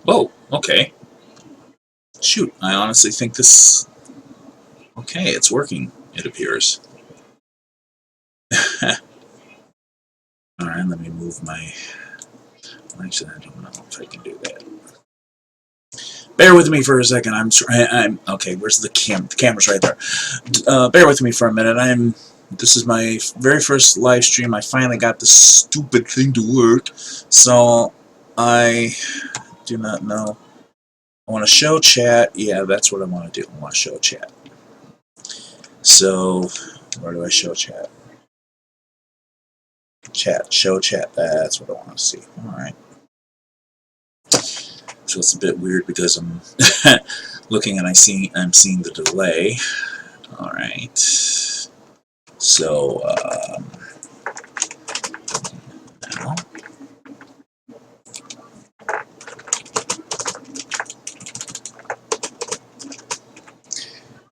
Whoa, okay. Shoot, I honestly think this... Okay, it's working, it appears. Alright, let me move my... Actually, I don't know if I can do that. Bear with me for a second. I'm okay. Where's the cam? The camera's right there. Bear with me for a minute. This is my very first live stream. I finally got this stupid thing to work. So I do not know. I want to show chat. Yeah, that's what I want to do. I want to show chat. So where do I show chat? Chat. Show chat. That's what I want to see. All right. So it's a bit weird because I'm looking and I'm seeing the delay. All right. So now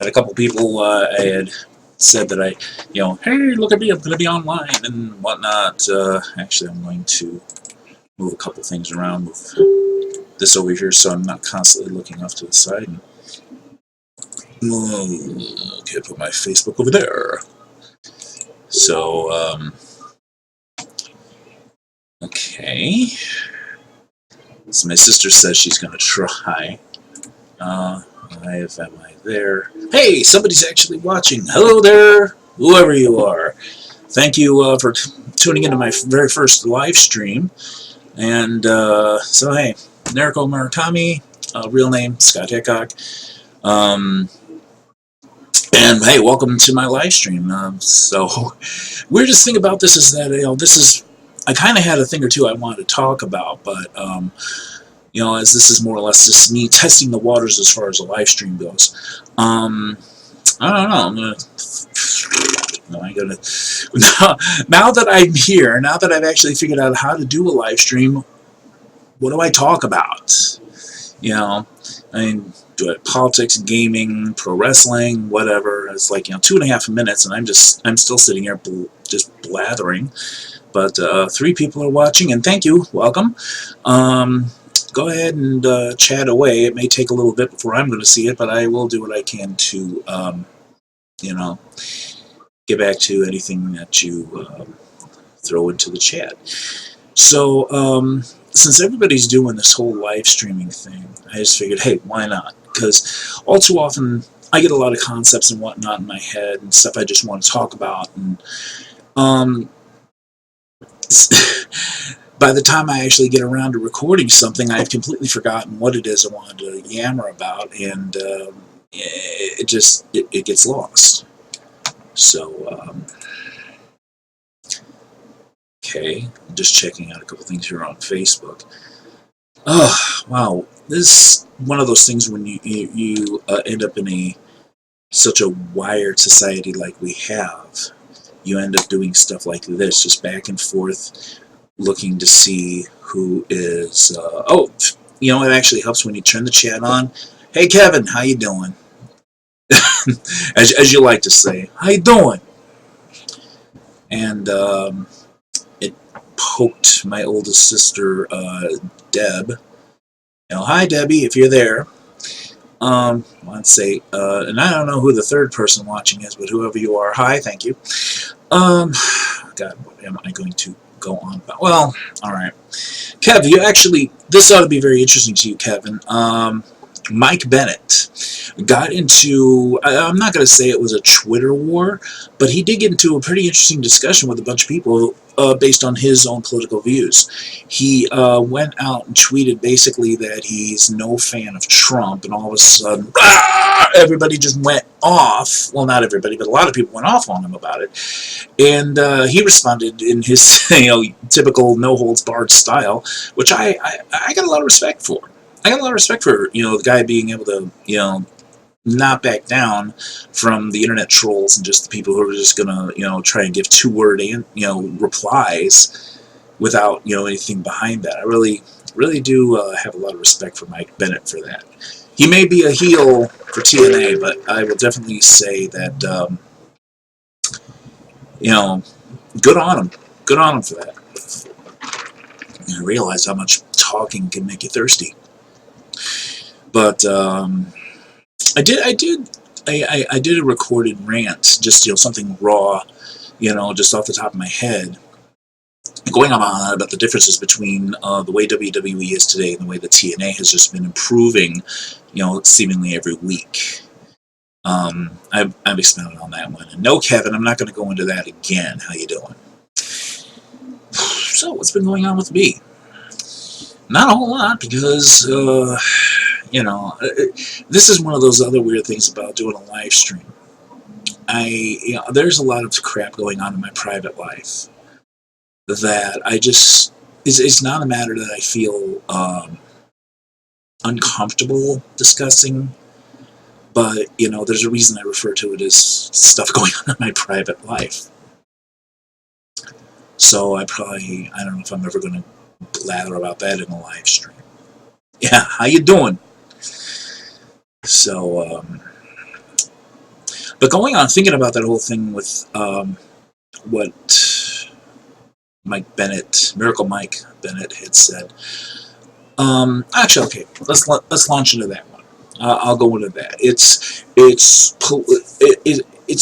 had a couple people I had said that hey, look at me, I'm going to be online and whatnot. Actually, I'm going to move a couple things around, move this over here so I'm not constantly looking off to the side. And, okay, put my Facebook over there. So, okay. So my sister says she's going to try. Am I there? Hey, somebody's actually watching. Hello there, whoever you are. Thank you for tuning into my very first live stream. And so, hey, Nerikull Murakami, real name Scott Hickok. And hey, welcome to my live stream. So, weirdest thing about this is that I kind of had a thing or two I wanted to talk about, but as this is more or less just me testing the waters as far as a live stream goes. I don't know. Now that I'm here, now that I've actually figured out how to do a live stream, what do I talk about? Do it politics, gaming, pro wrestling, whatever. It's like 2.5 minutes, and I'm still sitting here just blathering. But 3 people are watching, and thank you, welcome. Go ahead and chat away. It may take a little bit before I'm going to see it, but I will do what I can to, get back to anything that you throw into the chat. So, since everybody's doing this whole live streaming thing, I just figured, hey, why not? Because all too often, I get a lot of concepts and whatnot in my head and stuff I just want to talk about, and by the time I actually get around to recording something, I've completely forgotten what it is I wanted to yammer about, and it gets lost. So, okay, I'm just checking out a couple things here on Facebook. Oh, wow, this is one of those things when you end up in such a wired society like we have. You end up doing stuff like this, just back and forth, looking to see who is... it actually helps when you turn the chat on. Hey, Kevin, how you doing? as you like to say, how you doing? And it poked my oldest sister, Deb. Hi, Debbie, if you're there. Let's say, and I don't know who the third person watching is, but whoever you are, hi, thank you. God, what am I going to go on about? Well, alright. Kev, this ought to be very interesting to you, Kevin. Mike Bennett got into, I'm not going to say it was a Twitter war, but he did get into a pretty interesting discussion with a bunch of people based on his own political views. He went out and tweeted basically that he's no fan of Trump, and all of a sudden, everybody just went off. Well, not everybody, but a lot of people went off on him about it. And he responded in his typical no-holds-barred style, which I got a lot of respect for. I got a lot of respect for, the guy being able to, not back down from the internet trolls and just the people who are just going to, try and give 2-word, replies without, anything behind that. I really, really do have a lot of respect for Mike Bennett for that. He may be a heel for TNA, but I will definitely say that, good on him. Good on him for that. I realize how much talking can make you thirsty. But I did a recorded rant, just something raw, just off the top of my head, going on about the differences between the way WWE is today and the way the TNA has just been improving, seemingly every week. I've expounded on that one. And no, Kevin, I'm not going to go into that again. How you doing? So, what's been going on with me? Not a whole lot, because, this is one of those other weird things about doing a live stream. There's a lot of crap going on in my private life that I just, it's not a matter that I feel uncomfortable discussing, but, there's a reason I refer to it as stuff going on in my private life. So I don't know if I'm ever going to blather about that in a live stream. Yeah, how you doing? So, but going on, thinking about that whole thing with what Mike Bennett, Miracle Mike Bennett had said. Actually, okay, let's launch into that one. I'll go into that. It's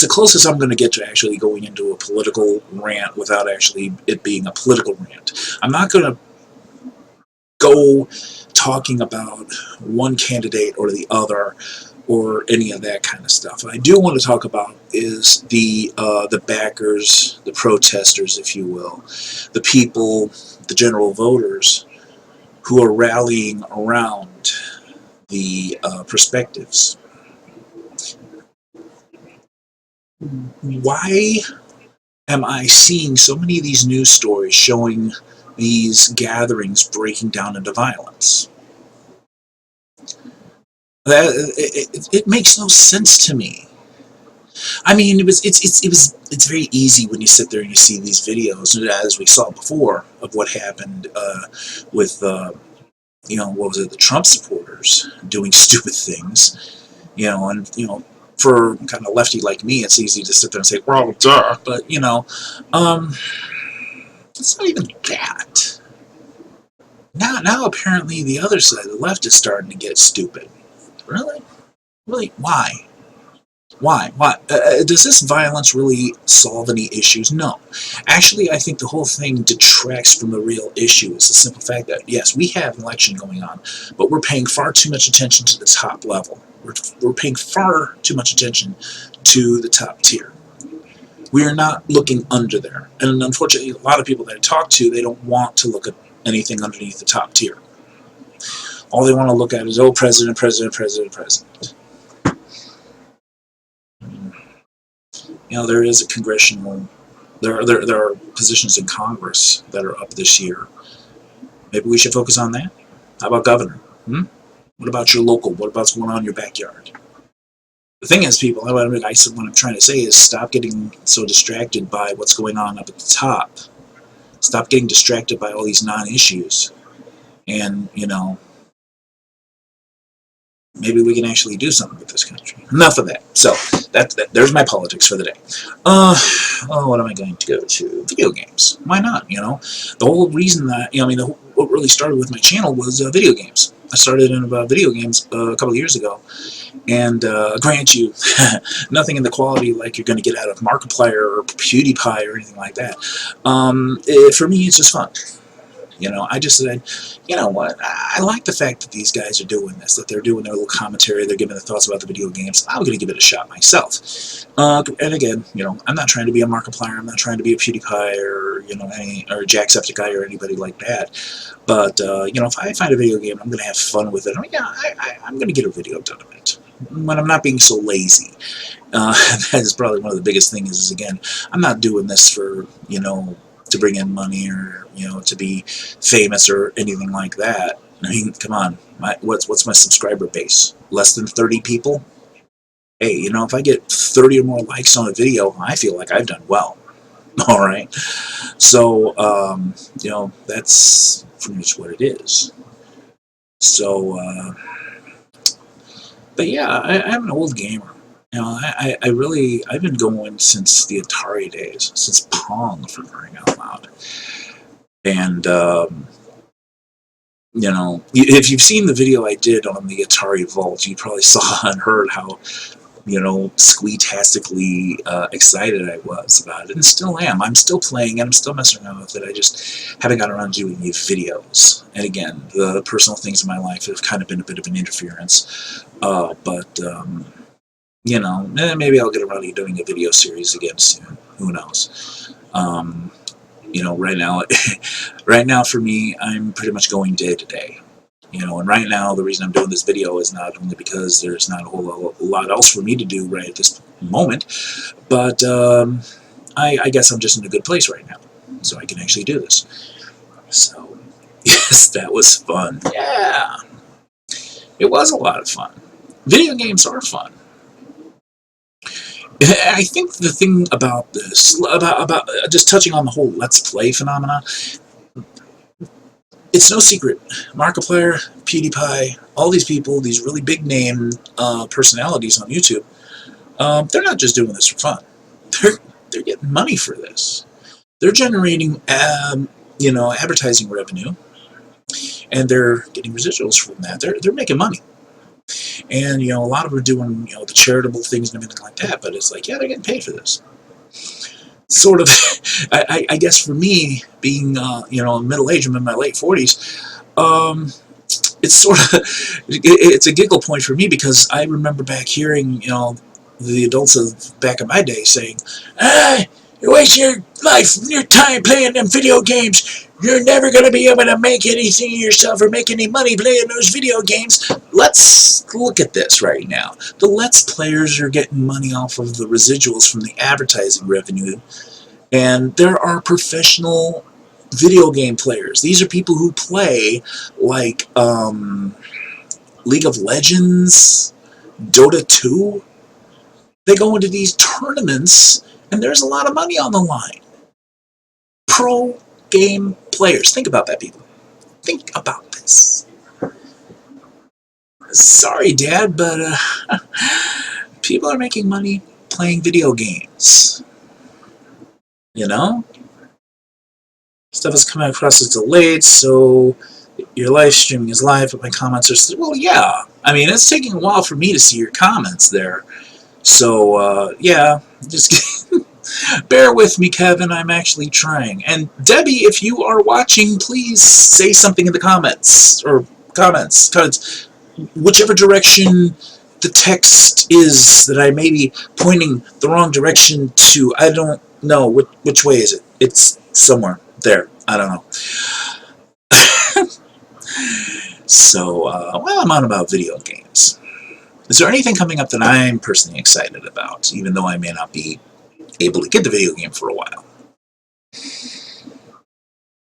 the closest I'm going to get to actually going into a political rant without actually it being a political rant. I'm not going to go talking about one candidate or the other or any of that kind of stuff. What I do want to talk about is the backers, the protesters, if you will, the people, the general voters who are rallying around the perspectives. Why am I seeing so many of these news stories showing these gatherings breaking down into violence? It makes no sense to me. I mean, it's very easy when you sit there and you see these videos, as we saw before, of what happened with what was it, the Trump supporters doing stupid things, and for kind of lefty like me, it's easy to sit there and say, well, duh, but it's not even that. Now apparently the other side, the left, is starting to get stupid. Really? Really? Why? Why? Does this violence really solve any issues? No. Actually, I think the whole thing detracts from the real issue. It's the simple fact that, yes, we have an election going on, but we're paying far too much attention to the top level. We're paying far too much attention to the top tier. We are not looking under there. And unfortunately, a lot of people that I talk to, they don't want to look at anything underneath the top tier. All they want to look at is, oh, president, president, president, president. There is a congressional, there are positions in Congress that are up this year. Maybe we should focus on that. How about governor? What about your local? What about what's going on in your backyard? The thing is, people, what I'm trying to say is stop getting so distracted by what's going on up at the top. Stop getting distracted by all these non-issues. And, maybe we can actually do something with this country. Enough of that. So, there's my politics for the day. What am I going to go to? Video games. Why not, The whole reason that, what really started with my channel was video games. I started in about video games a couple of years ago. And grant you, nothing in the quality like you're going to get out of Markiplier or PewDiePie or anything like that. For me, it's just fun. I just said, you know what, I like the fact that these guys are doing this, that they're doing their little commentary, they're giving their thoughts about the video games. I'm going to give it a shot myself. And again, I'm not trying to be a Markiplier, I'm not trying to be a PewDiePie or, or a Jacksepticeye or anybody like that. But, if I find a video game, I'm going to have fun with it. I'm going to get a video done of it. When I'm not being so lazy. That is probably one of the biggest things is, again, I'm not doing this for, to bring in money or, to be famous or anything like that. I mean, come on, what's my subscriber base? Less than 30 people? Hey, if I get 30 or more likes on a video, I feel like I've done well. All right? So, that's pretty much what it is. So, but yeah, I'm an old gamer. I've been going since the Atari days, since Pong, for crying out loud. And you know, if you've seen the video I did on the Atari Vault, you probably saw and heard how, you know, squeetastically excited I was about it, and still am. I'm still playing, and I'm still messing around with it. I just haven't gotten around to doing these videos. And again, the personal things in my life have kind of been a bit of an interference. But you know, maybe I'll get around to doing a video series again soon. Who knows? You know, right now, right now for me, I'm pretty much going day to day. You know, and right now the reason I'm doing this video is not only because there's not a whole lot else for me to do right at this moment, but I guess I'm just in a good place right now, so I can actually do this. So, yes, that was fun. Yeah, it was a lot of fun. Video games are fun. I think the thing about this, about just touching on the whole Let's Play phenomenon, it's no secret. Markiplier, PewDiePie, all these people, these really big name personalities on YouTube, they're not just doing this for fun. They're getting money for this. They're generating, you know, advertising revenue, and they're getting residuals from that. They're making money. And, you know, a lot of them are doing, you know, the charitable things and everything like that, but it's like, yeah, they're getting paid for this. Sort of, I guess for me, being, you know, middle-aged, I'm in my late 40s, it's sort of, it's a giggle point for me, because I remember back hearing, you know, the adults of back in my day saying, you're wasting your life, your time playing them video games. You're never going to be able to make anything of yourself or make any money playing those video games. Let's look at this right now. The Let's Players are getting money off of the residuals from the advertising revenue. And there are professional video game players. These are people who play like League of Legends, Dota 2. They go into these tournaments, and there's a lot of money on the line. Pro game players. Think about that, people. Think about this. Sorry, Dad, but people are making money playing video games. You know? Stuff is coming across as delayed, so your live streaming is live, but my comments are still... Well, yeah. I mean, it's taking a while for me to see your comments there. So, yeah, just bear with me, Kevin. I'm actually trying. And Debbie, if you are watching, please say something in the comments, because whichever direction the text is that I may be pointing the wrong direction to, I don't know. Which way is it? It's somewhere there. I don't know. So, well, I'm on about video games. Is there anything coming up that I'm personally excited about, even though I may not be able to get the video game for a while?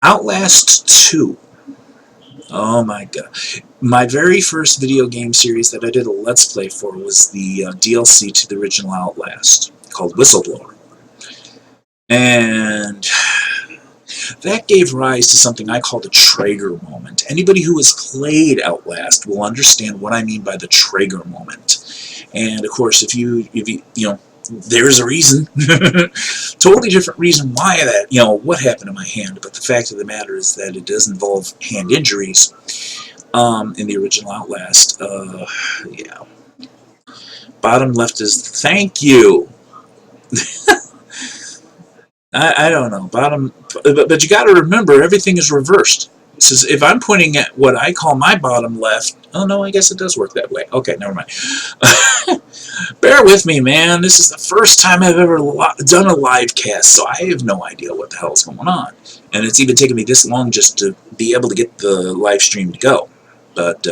Outlast 2. Oh my god. My very first video game series that I did a Let's Play for was the DLC to the original Outlast, called Whistleblower. And that gave rise to something I call the Traeger moment. Anybody who has played Outlast will understand what I mean by the Traeger moment. And of course, if you know, there's a reason, totally different reason why that, you know, what happened to my hand. But the fact of the matter is that it does involve hand injuries in the original Outlast. Yeah. Bottom left is thank you. I don't know, bottom, but you got to remember, everything is reversed. It says if I'm pointing at what I call my bottom left, oh no, I guess it does work that way. Okay, never mind. Bear with me, man. This is the first time I've ever done a live cast, so I have no idea what the hell is going on. And it's even taken me this long just to be able to get the live stream to go. But,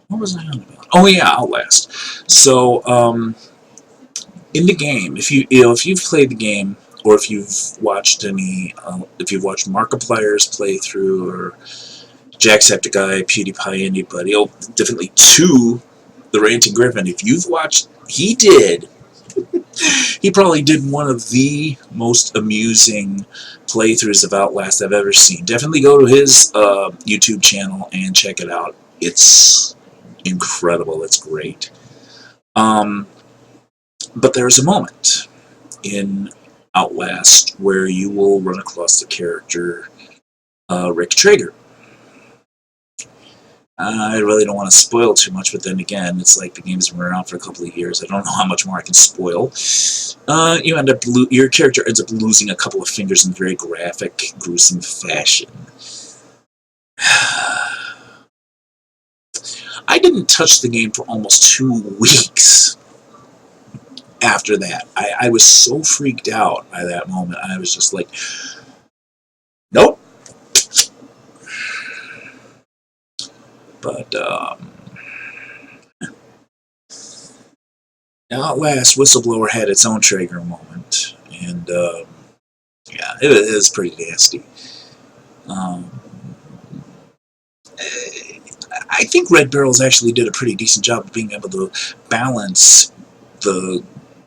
what was I on about? Oh yeah, Outlast. So, in the game, if you've played the game, or if you've watched if you've watched Markiplier's playthrough, or Jacksepticeye, PewDiePie, anybody, oh, definitely to the Ranting Griffin, if you've watched, he probably did one of the most amusing playthroughs of Outlast I've ever seen. Definitely go to his YouTube channel and check it out. It's incredible. It's great. But there's a moment in Outlast where you will run across the character Rick Traeger. I really don't want to spoil too much, but then again, it's like the game's been around for a couple of years. I don't know how much more I can spoil. You end up your character ends up losing a couple of fingers in very graphic, gruesome fashion. I didn't touch the game for almost 2 weeks after that. I was so freaked out by that moment. I was just like, nope. But Outlast Whistleblower had its own trigger moment, and yeah, it is pretty nasty. I think Red Barrels actually did a pretty decent job of being able to balance the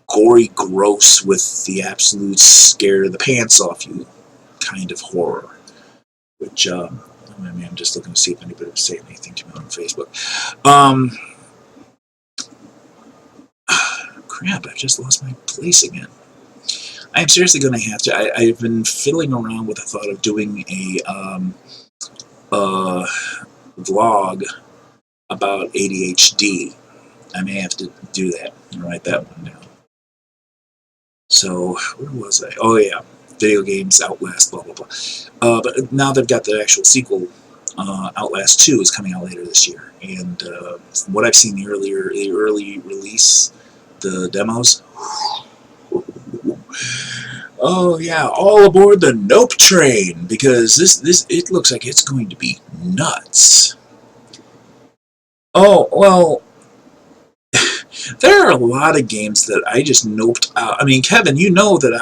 gory gross with the absolute scare the pants off you kind of horror, which I mean, I'm just looking to see if anybody was saying anything to me on Facebook. Crap, I just lost my place again. I'm seriously going to have to. I've been fiddling around with the thought of doing a vlog about ADHD. I may have to do that and write that one down. So, where was I? Oh yeah, video games, Outlast, blah blah blah. But now they've got the actual sequel. Outlast 2 is coming out later this year, and from what I've seen, the early release, the demos. Oh yeah, all aboard the Nope train, because this it looks like it's going to be nuts. Oh well, there are a lot of games that I just noped out. I mean, Kevin, you know that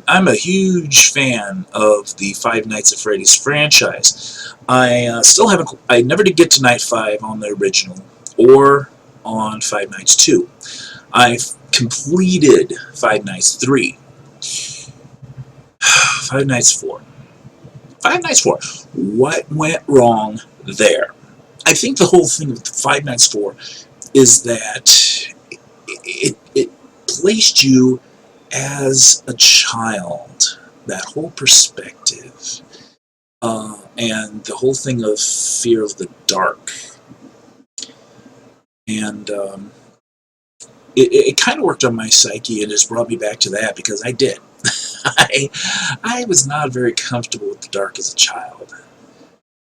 I'm a huge fan of the Five Nights at Freddy's franchise. I still haven't. I never did get to Night 5 on the original or on Five Nights 2. I've completed Five Nights 3. Five Nights 4. Five Nights 4. What went wrong there? I think the whole thing with Five Nights 4 is that it placed you as a child. That whole perspective. And the whole thing of fear of the dark. And it kind of worked on my psyche and just brought me back to that, because I did. I was not very comfortable with the dark as a child.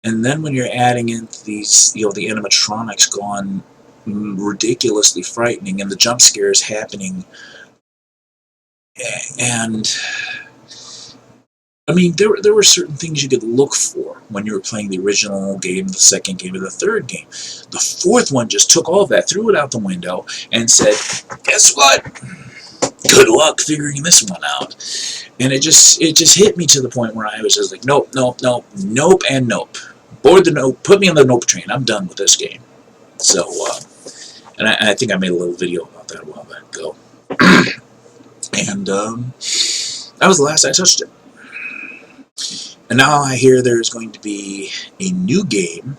And then when you're adding in these, the animatronics gone ridiculously frightening, and the jump scares happening, and I mean, there were certain things you could look for when you were playing the original game, the second game, and the third game. The fourth one just took all of that, threw it out the window, and said, guess what? Good luck figuring this one out. And it just hit me to the point where I was just like, nope, nope, nope, nope, and nope. Board the nope, put me on the nope train. I'm done with this game. So, and I think I made a little video about that a while back ago. And that was the last I touched it. And now I hear there's going to be a new game.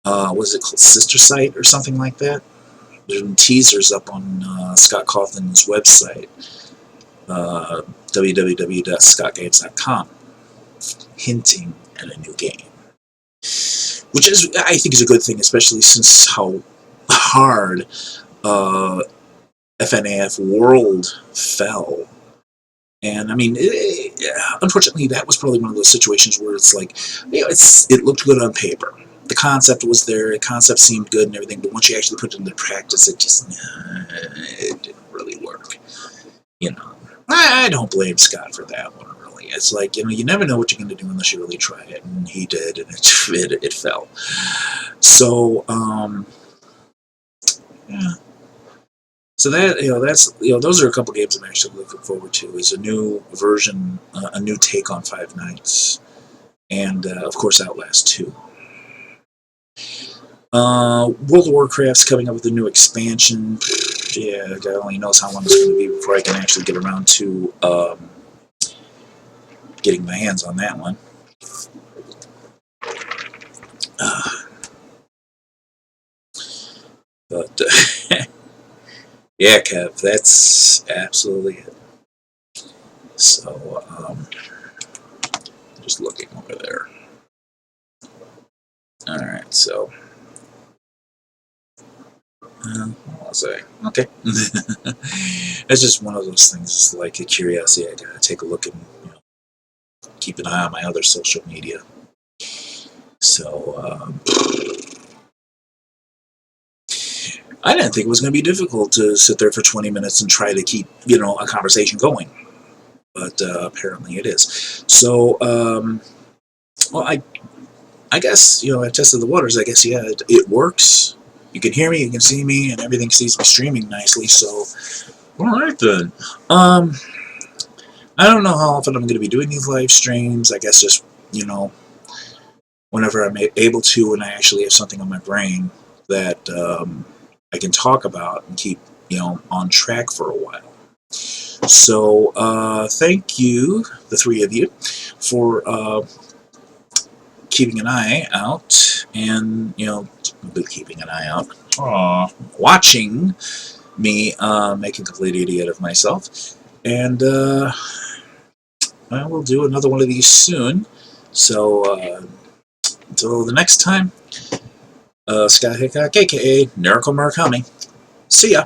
What is it called? Sister Site or something like that? There's been teasers up on Scott Cawthon's website, www.scottgames.com, hinting at a new game. Which is, I think, is a good thing, especially since how hard FNAF World fell. And I mean, unfortunately, that was probably one of those situations where it's like, it looked good on paper. The concept was there, the concept seemed good and everything, but once you actually put it into practice, it didn't really work. I don't blame Scott for that one, really. It's like, you never know what you're going to do unless you really try it, and he did, and it fell. So, yeah. So that, those are a couple games I'm actually looking forward to, is a new version, a new take on Five Nights, and, of course, Outlast 2. World of Warcraft's coming up with a new expansion. Yeah, God only knows how long it's going to be before I can actually get around to getting my hands on that one. But, yeah, Kev, that's absolutely it. So, just looking over there. Alright. So, what was I? Okay. It's just one of those things. It's like a curiosity. I gotta take a look and keep an eye on my other social media. So, I didn't think it was going to be difficult to sit there for 20 minutes and try to keep, a conversation going. But apparently it is. So, well, I guess, I tested the waters. I guess, yeah, it works. You can hear me, you can see me, and everything seems to be streaming nicely. So, all right then. I don't know how often I'm going to be doing these live streams. I guess just, whenever I'm able to, and I actually have something on my brain that I can talk about and keep, on track for a while. So, thank you, the three of you, for keeping an eye out and, keeping an eye out, watching me make a complete idiot of myself. And, I will do another one of these soon. So, until the next time, Sky Hickok, aka Nerikull Murakami. See ya!